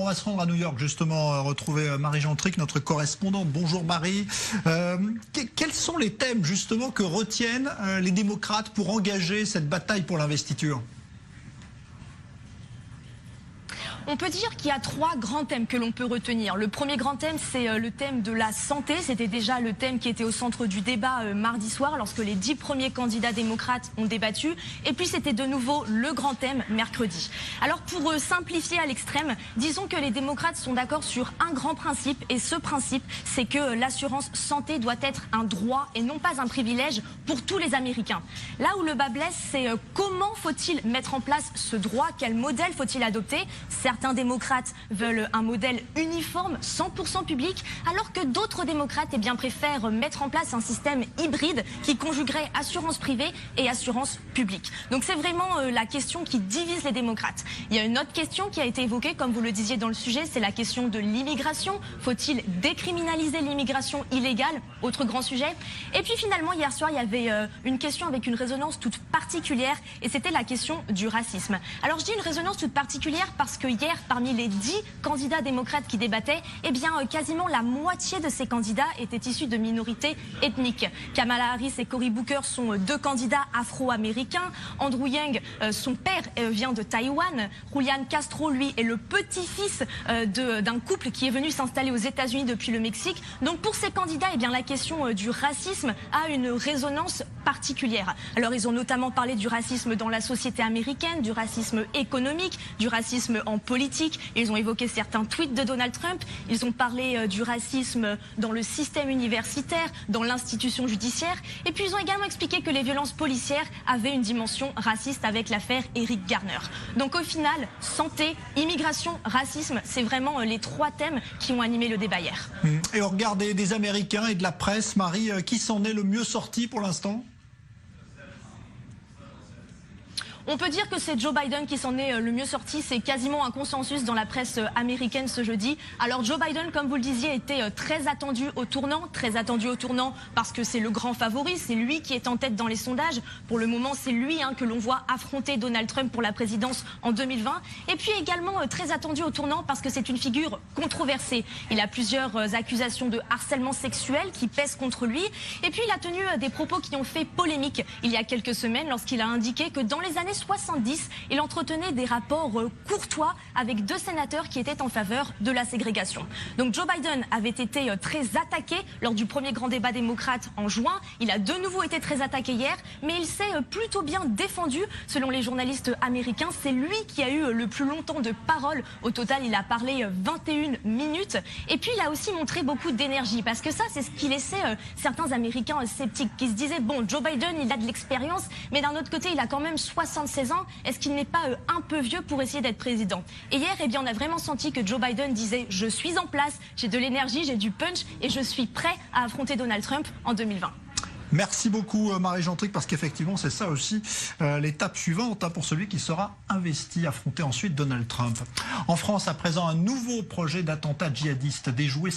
on va se rendre à New York, justement, retrouver Marie-Jean Tric, notre correspondante. Bonjour Marie. Quels sont les thèmes, justement, que retiennent les démocrates pour engager cette bataille pour l'investiture ? On peut dire qu'il y a trois grands thèmes que l'on peut retenir. Le premier grand thème, c'est le thème de la santé. C'était déjà le thème qui était au centre du débat mardi soir lorsque les 10 premiers candidats démocrates ont débattu. Et puis c'était de nouveau le grand thème mercredi. Alors pour simplifier à l'extrême, disons que les démocrates sont d'accord sur un grand principe. Et ce principe, c'est que l'assurance santé doit être un droit et non pas un privilège pour tous les Américains. Là où le bas blesse, c'est comment faut-il mettre en place ce droit? Quel modèle faut-il adopter? Certains démocrates veulent un modèle uniforme, 100% public, alors que d'autres démocrates préfèrent mettre en place un système hybride qui conjuguerait assurance privée et assurance publique. Donc c'est vraiment la question qui divise les démocrates. Il y a une autre question qui a été évoquée, comme vous le disiez dans le sujet, c'est la question de l'immigration. Faut-il décriminaliser l'immigration illégale? Autre grand sujet. Et puis finalement, hier soir, il y avait une question avec une résonance toute particulière, et c'était la question du racisme. Alors je dis une résonance toute particulière parce que hier, parmi les 10 candidats démocrates qui débattaient, quasiment la moitié de ces candidats étaient issus de minorités ethniques. Kamala Harris et Cory Booker sont deux candidats afro-américains. Andrew Yang, son père vient de Taïwan. Julian Castro, lui, est le petit-fils d'un couple qui est venu s'installer aux États-Unis depuis le Mexique. Donc pour ces candidats, la question du racisme a une résonance particulière. Alors ils ont notamment parlé du racisme dans la société américaine, du racisme économique, du racisme en politique. Ils ont évoqué certains tweets de Donald Trump. Ils ont parlé du racisme dans le système universitaire, dans l'institution judiciaire. Et puis ils ont également expliqué que les violences policières avaient une dimension raciste avec l'affaire Eric Garner. Donc au final, santé, immigration, racisme, c'est vraiment les trois thèmes qui ont animé le débat hier. Et on regarde des Américains et de la presse, Marie, qui s'en est le mieux sorti pour l'instant ? On peut dire que c'est Joe Biden qui s'en est le mieux sorti. C'est quasiment un consensus dans la presse américaine ce jeudi. Alors Joe Biden, comme vous le disiez, était très attendu au tournant. Très attendu au tournant parce que c'est le grand favori. C'est lui qui est en tête dans les sondages. Pour le moment, c'est lui que l'on voit affronter Donald Trump pour la présidence en 2020. Et puis également très attendu au tournant parce que c'est une figure controversée. Il a plusieurs accusations de harcèlement sexuel qui pèsent contre lui. Et puis il a tenu des propos qui ont fait polémique il y a quelques semaines lorsqu'il a indiqué que dans les années 70, il entretenait des rapports courtois avec deux sénateurs qui étaient en faveur de la ségrégation. Donc Joe Biden avait été très attaqué lors du premier grand débat démocrate en juin. Il a de nouveau été très attaqué hier, mais il s'est plutôt bien défendu. Selon les journalistes américains, c'est lui qui a eu le plus longtemps de parole. Au total, il a parlé 21 minutes. Et puis, il a aussi montré beaucoup d'énergie, parce que ça, c'est ce qui laissait certains Américains sceptiques, qui se disaient, bon, Joe Biden, il a de l'expérience, mais d'un autre côté, il a quand même 76 ans. Est-ce qu'il n'est pas un peu vieux pour essayer d'être président? Et hier, on a vraiment senti que Joe Biden disait, je suis en place, j'ai de l'énergie, j'ai du punch, et je suis prêt à affronter Donald Trump en 2020. Merci beaucoup Marie-Jean Tric, parce qu'effectivement c'est ça aussi l'étape suivante pour celui qui sera investi, affronter ensuite Donald Trump. En France, à présent, un nouveau projet d'attentat djihadiste déjoué.